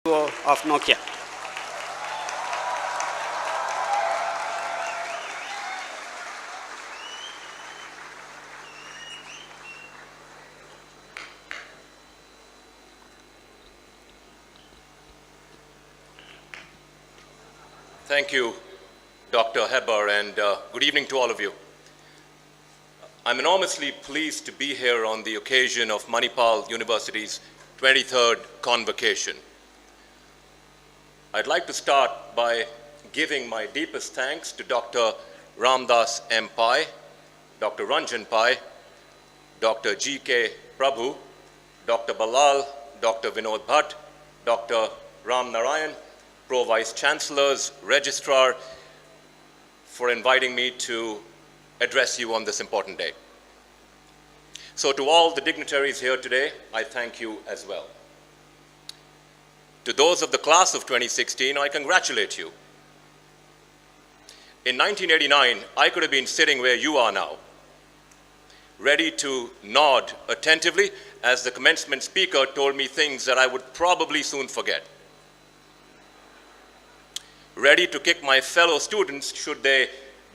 of Nokia. Thank you, Dr. Heber, and good evening to all of you. I'm enormously pleased to be here on the occasion of Manipal University's 23rd Convocation. I'd like to start by giving my deepest thanks to Dr. Ramdas M. Pai, Dr. Ranjan Pai, Dr. G.K. Prabhu, Dr. Balal, Dr. Vinod Bhatt, Dr. Ram Narayan, Pro Vice Chancellors, Registrar, for inviting me to address you on this important day. So to all the dignitaries here today, I thank you as well. To those of the class of 2016, I congratulate you. In 1989, I could have been sitting where you are now, ready to nod attentively as the commencement speaker told me things that I would probably soon forget. Ready to kick my fellow students should they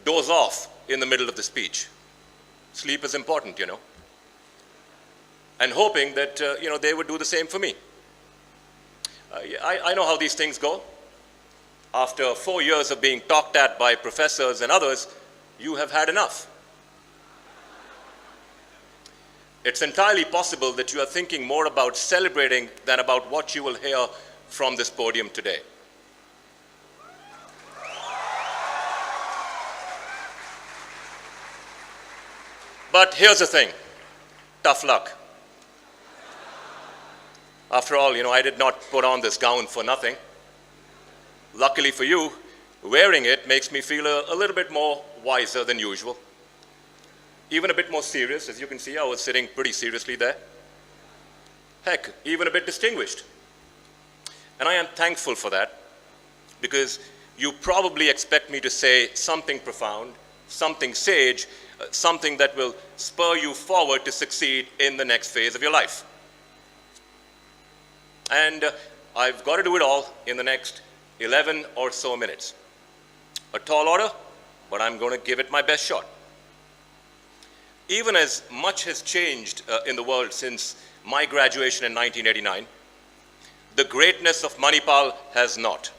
doze off in the middle of the speech. Sleep is important, you know. And hoping that, they would do the same for me. I know how these things go. After 4 years of being talked at by professors and others, you have had enough. It's entirely possible that you are thinking more about celebrating than about what you will hear from this podium today. But here's the thing, tough luck. After all, I did not put on this gown for nothing. Luckily for you, wearing it makes me feel a little bit more wiser than usual. Even a bit more serious. As you can see, I was sitting pretty seriously there. Heck, even a bit distinguished. And I am thankful for that, because you probably expect me to say something profound, something sage, something that will spur you forward to succeed in the next phase of your life. And I've got to do it all in the next 11 or so minutes. A tall order, but I'm going to give it my best shot. Even as much has changed in the world since my graduation in 1989, the greatness of Manipal has not.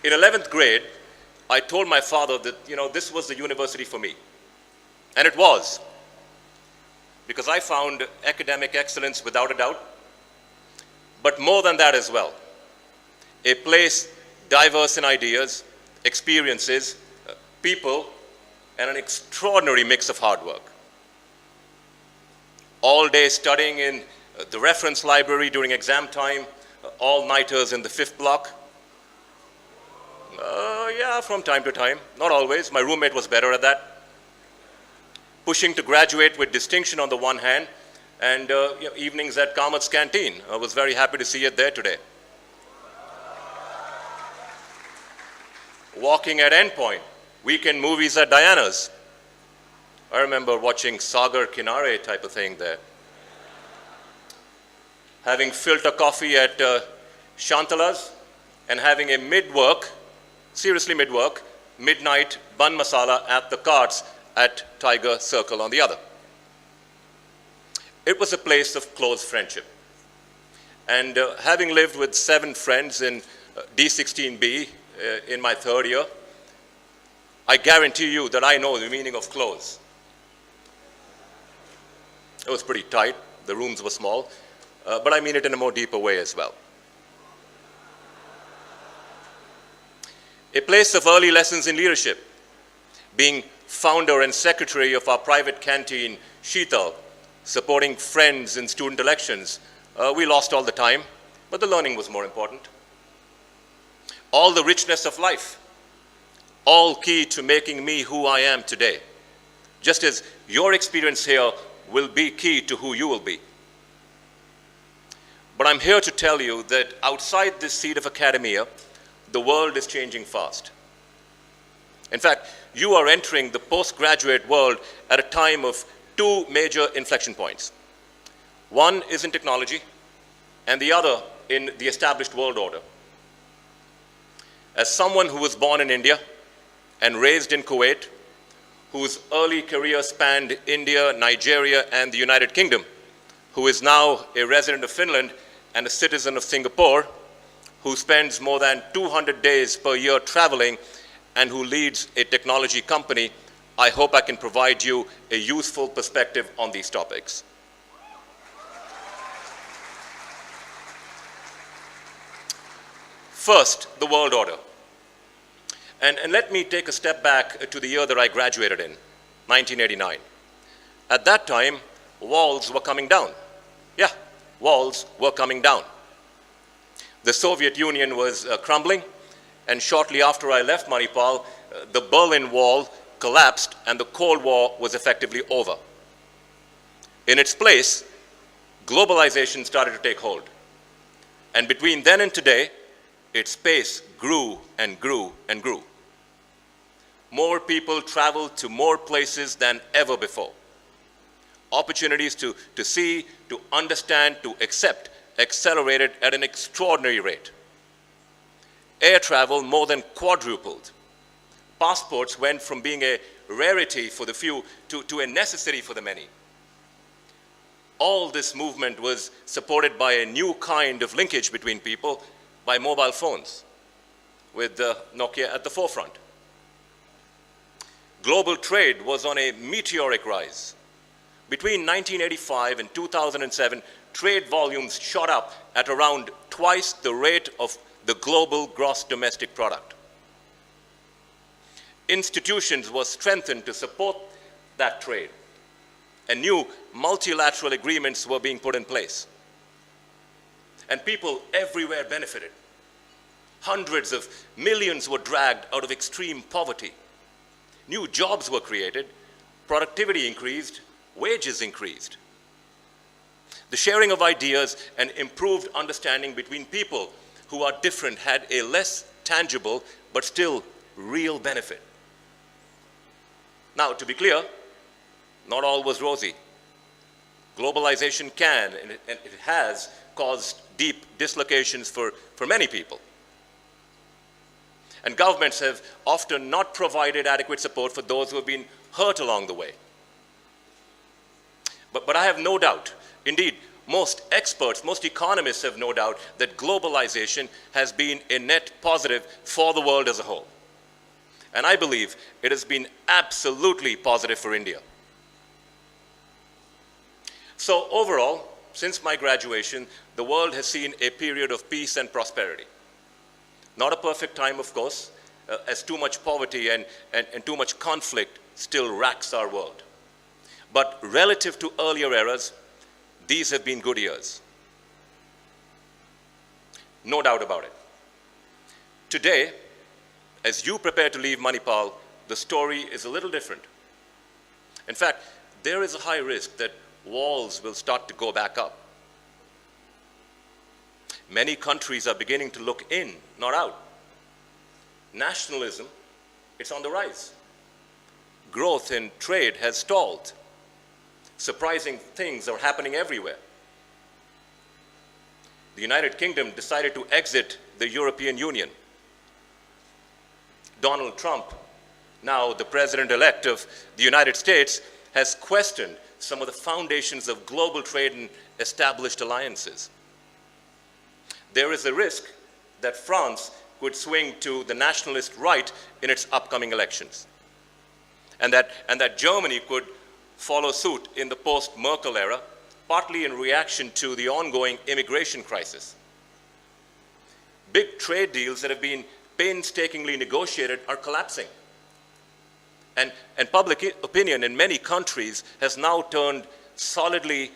In 11th grade, I told my father that, this was the university for me. And it was. Because I found academic excellence without a doubt, but more than that as well. A place diverse in ideas, experiences, people, and an extraordinary mix of hard work. All day studying in the reference library during exam time, all-nighters in the 5th block. Yeah, from time to time, not always. My roommate was better at that. Pushing to graduate with distinction on the one hand, and evenings at Kamat's canteen. I was very happy to see it there today. Walking at Endpoint, weekend movies at Diana's. I remember watching Sagar Kinare type of thing there. Having filter coffee at Shantala's, and having a seriously mid-work, midnight bun masala at the carts at Tiger Circle on the other. It was a place of close friendship. And having lived with 7 friends in D16B in my 3rd year, I guarantee you that I know the meaning of close. It was pretty tight, the rooms were small, but I mean it in a more deeper way as well. A place of early lessons in leadership, being founder and secretary of our private canteen, Sheetal, supporting friends in student elections. We lost all the time, but the learning was more important. All the richness of life, all key to making me who I am today, just as your experience here will be key to who you will be. But I'm here to tell you that outside this seat of academia, the world is changing fast. In fact, you are entering the postgraduate world at a time of two major inflection points. One is in technology, and the other in the established world order. As someone who was born in India and raised in Kuwait, whose early career spanned India, Nigeria, and the United Kingdom, who is now a resident of Finland and a citizen of Singapore, who spends more than 200 days per year traveling, and who leads a technology company, I hope I can provide you a useful perspective on these topics. First, the world order. And let me take a step back to the year that I graduated in, 1989. At that time, walls were coming down. Yeah, walls were coming down. The Soviet Union was crumbling, and shortly after I left Manipal, the Berlin Wall collapsed and the Cold War was effectively over. In its place, globalization started to take hold. And between then and today, its pace grew and grew and grew. More people traveled to more places than ever before. Opportunities to see, to understand, to accept accelerated at an extraordinary rate. Air travel more than quadrupled. Passports went from being a rarity for the few to a necessity for the many. All this movement was supported by a new kind of linkage between people, by mobile phones, with Nokia at the forefront. Global trade was on a meteoric rise. Between 1985 and 2007, trade volumes shot up at around twice the rate of the global gross domestic product. Institutions were strengthened to support that trade, and new multilateral agreements were being put in place. And people everywhere benefited. Hundreds of millions were dragged out of extreme poverty. New jobs were created, productivity increased, wages increased. The sharing of ideas and improved understanding between people who are different had a less tangible but still real benefit. Now, to be clear, not all was rosy. Globalization can, and it has, caused deep dislocations for many people. And governments have often not provided adequate support for those who have been hurt along the way. But I have no doubt, indeed, most experts, most economists have no doubt that globalization has been a net positive for the world as a whole. And I believe it has been absolutely positive for India. So overall, since my graduation, the world has seen a period of peace and prosperity. Not a perfect time, of course, as too much poverty and too much conflict still racks our world. But relative to earlier eras, these have been good years. No doubt about it. Today, as you prepare to leave Manipal, the story is a little different. In fact, there is a high risk that walls will start to go back up. Many countries are beginning to look in, not out. Nationalism, it's on the rise. Growth in trade has stalled. Surprising things are happening everywhere. The United Kingdom decided to exit the European Union. Donald Trump, now the president-elect of the United States, has questioned some of the foundations of global trade and established alliances. There is a risk that France could swing to the nationalist right in its upcoming elections, and that Germany could follow suit in the post-Merkel era, partly in reaction to the ongoing immigration crisis. Big trade deals that have been painstakingly negotiated are collapsing. And public opinion in many countries has now turned solidly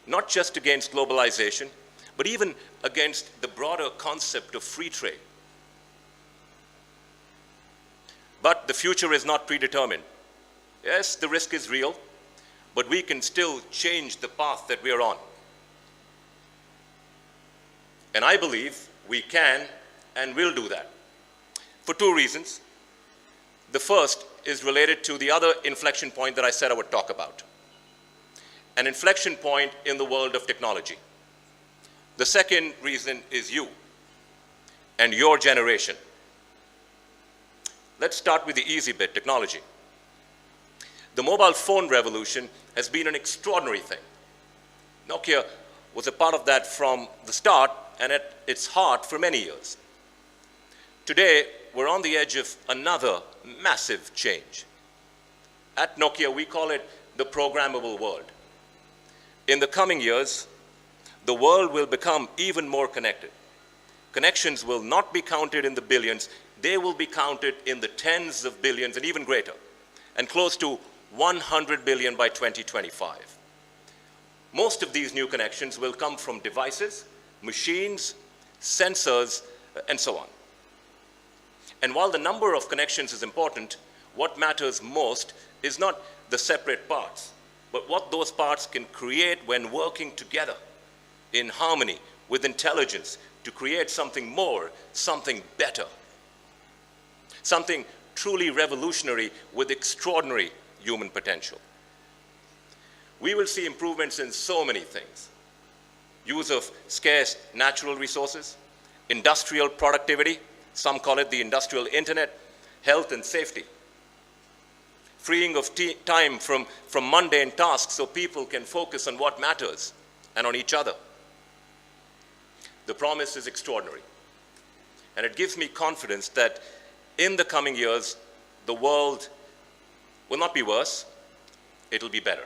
not just against globalization, but even against the broader concept of free trade. But the future is not predetermined. Yes, the risk is real, but we can still change the path that we are on. And I believe we can and will do that for two reasons. The first is related to the other inflection point that I said I would talk about. an inflection point in the world of technology. The second reason is you and your generation. Let's start with the easy bit, technology. The mobile phone revolution has been an extraordinary thing. Nokia was a part of that from the start and at its heart for many years. Today, we're on the edge of another massive change. At Nokia, we call it the programmable world. In the coming years, the world will become even more connected. Connections will not be counted in the billions, they will be counted in the tens of billions and even greater, and close to 100 billion by 2025. Most of these new connections will come from devices, machines, sensors, and so on. And while the number of connections is important, what matters most is not the separate parts, but what those parts can create when working together in harmony with intelligence to create something more, something better, something truly revolutionary with extraordinary human potential. We will see improvements in so many things. Use of scarce natural resources, industrial productivity, some call it the industrial internet, health and safety, freeing of time from mundane tasks so people can focus on what matters and on each other. The promise is extraordinary, and it gives me confidence that in the coming years, the world will not be worse, it'll be better.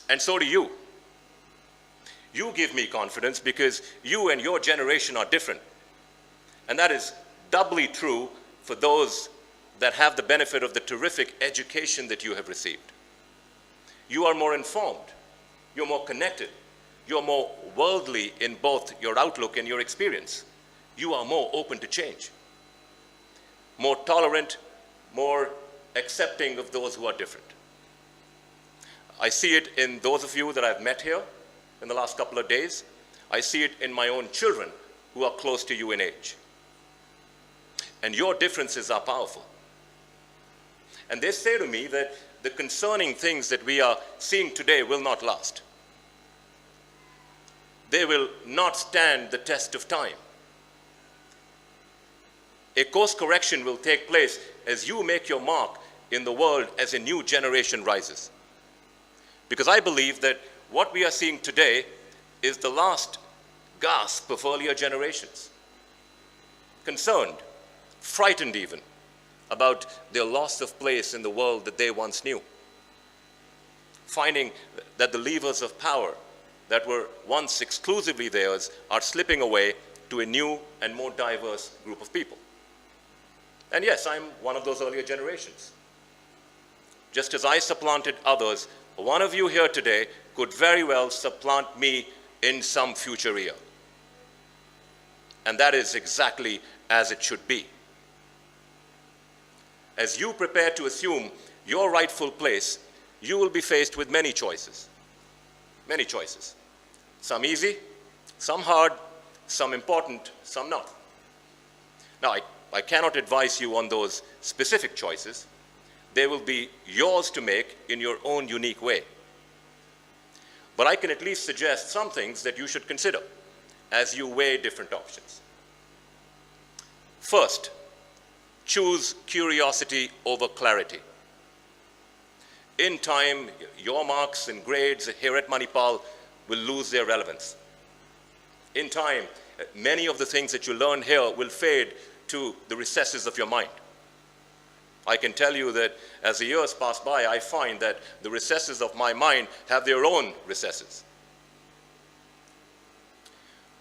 And so do you. You give me confidence because you and your generation are different. And that is doubly true for those that have the benefit of the terrific education that you have received. You are more informed, you're more connected, you're more worldly in both your outlook and your experience. You are more open to change, more tolerant, more accepting of those who are different. I see it in those of you that I've met here in the last couple of days. I see it in my own children who are close to you in age. And your differences are powerful. And they say to me that the concerning things that we are seeing today will not last. They will not stand the test of time. A course correction will take place as you make your mark in the world as a new generation rises. Because I believe that what we are seeing today is the last gasp of earlier generations. Concerned, frightened even, about their loss of place in the world that they once knew. Finding that the levers of power that were once exclusively theirs are slipping away to a new and more diverse group of people. And yes, I'm one of those earlier generations. Just as I supplanted others, one of you here today could very well supplant me in some future year. And that is exactly as it should be. As you prepare to assume your rightful place, you will be faced with many choices. Many choices. Some easy, some hard, some important, some not. Now, I cannot advise you on those specific choices. They will be yours to make in your own unique way. But I can at least suggest some things that you should consider as you weigh different options. First, choose curiosity over clarity. In time, your marks and grades here at Manipal will lose their relevance. In time, many of the things that you learn here will fade to the recesses of your mind. I can tell you that as the years pass by, I find that the recesses of my mind have their own recesses.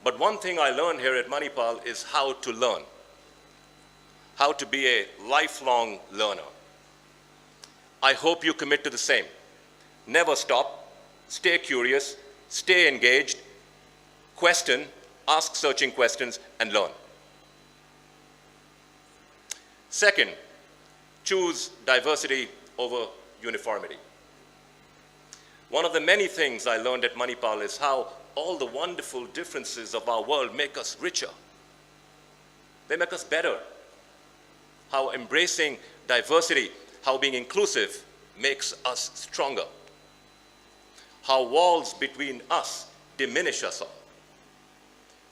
But one thing I learned here at Manipal is how to learn, how to be a lifelong learner. I hope you commit to the same. Never stop, stay curious, stay engaged, question, ask searching questions, and learn. Second, choose diversity over uniformity. One of the many things I learned at Manipal is how all the wonderful differences of our world make us richer. They make us better. How embracing diversity, how being inclusive makes us stronger. how walls between us diminish us all.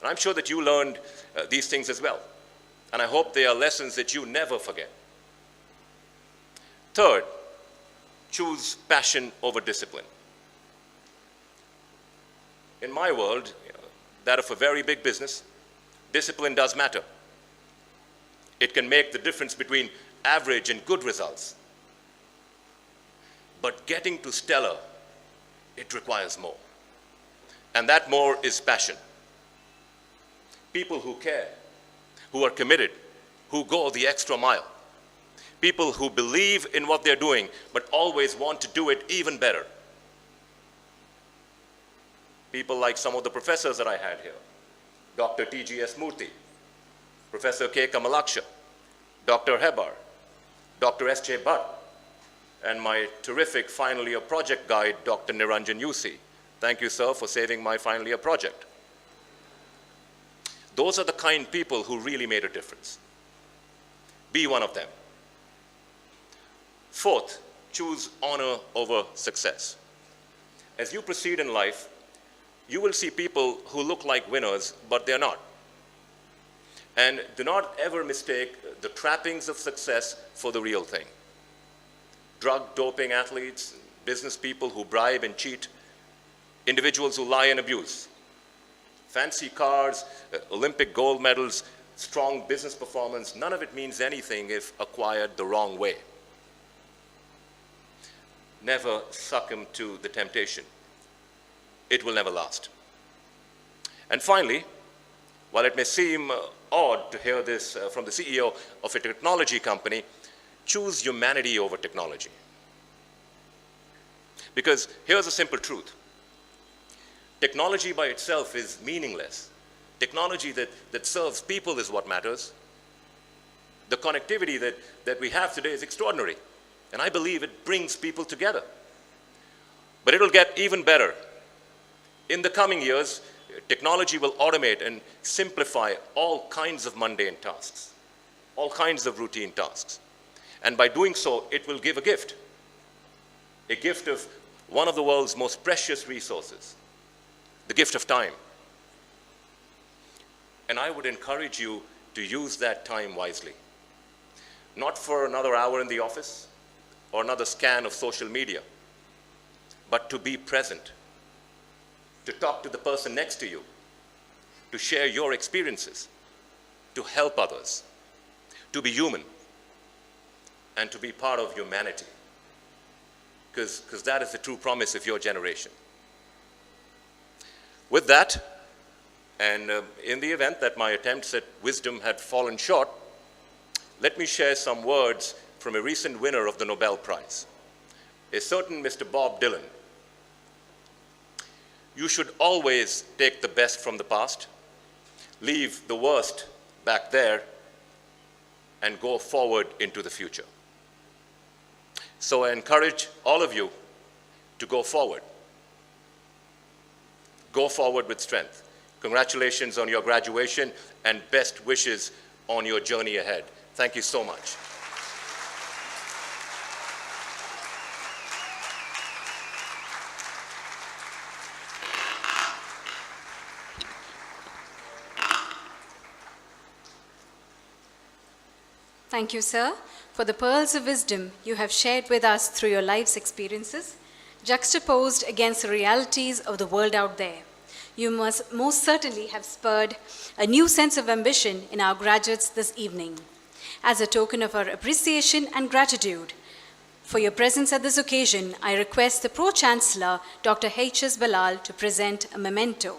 And I'm sure that you learned these things as well. And I hope they are lessons that you never forget. Third, choose passion over discipline. In my world, that of a very big business, discipline does matter. It can make the difference between average and good results. But getting to stellar, it requires more. And that more is passion. People who care, who are committed, who go the extra mile. People who believe in what they're doing, but always want to do it even better. People like some of the professors that I had here. Dr. T.G.S. Murthy, Professor K. Kamalaksha, Dr. Hebar, Dr. S.J. Bhatt, and my terrific final year project guide, Dr. Niranjan Yusi. Thank you, sir, for saving my final year project. Those are the kind people who really made a difference. Be one of them. Fourth, choose honor over success. As you proceed in life, you will see people who look like winners, but they're not. And do not ever mistake the trappings of success for the real thing. Drug, doping athletes, business people who bribe and cheat, individuals who lie and abuse. Fancy cars, Olympic gold medals, strong business performance, none of it means anything if acquired the wrong way. Never succumb to the temptation. It will never last. And finally, while it may seem odd to hear this from the CEO of a technology company, choose humanity over technology. Because here's a simple truth. Technology by itself is meaningless. Technology that serves people is what matters. The connectivity that we have today is extraordinary. And I believe it brings people together. But it'll get even better. In the coming years, technology will automate and simplify all kinds of mundane tasks, all kinds of routine tasks. And by doing so, it will give a gift of one of the world's most precious resources, the gift of time. And I would encourage you to use that time wisely. Not for another hour in the office or another scan of social media, but to be present, to talk to the person next to you, to share your experiences, to help others, to be human, and to be part of humanity. Because that is the true promise of your generation. With that, and in the event that my attempts at wisdom had fallen short, let me share some words from a recent winner of the Nobel Prize, a certain Mr. Bob Dylan. You should always take the best from the past, leave the worst back there, and go forward into the future. So I encourage all of you to go forward. Go forward with strength. Congratulations on your graduation and best wishes on your journey ahead. Thank you so much. Thank you, sir, for the pearls of wisdom you have shared with us through your life's experiences, juxtaposed against the realities of the world out there. You must most certainly have spurred a new sense of ambition in our graduates this evening. As a token of our appreciation and gratitude for your presence at this occasion, I request the Pro-Chancellor, Dr. H.S. Balal, to present a memento.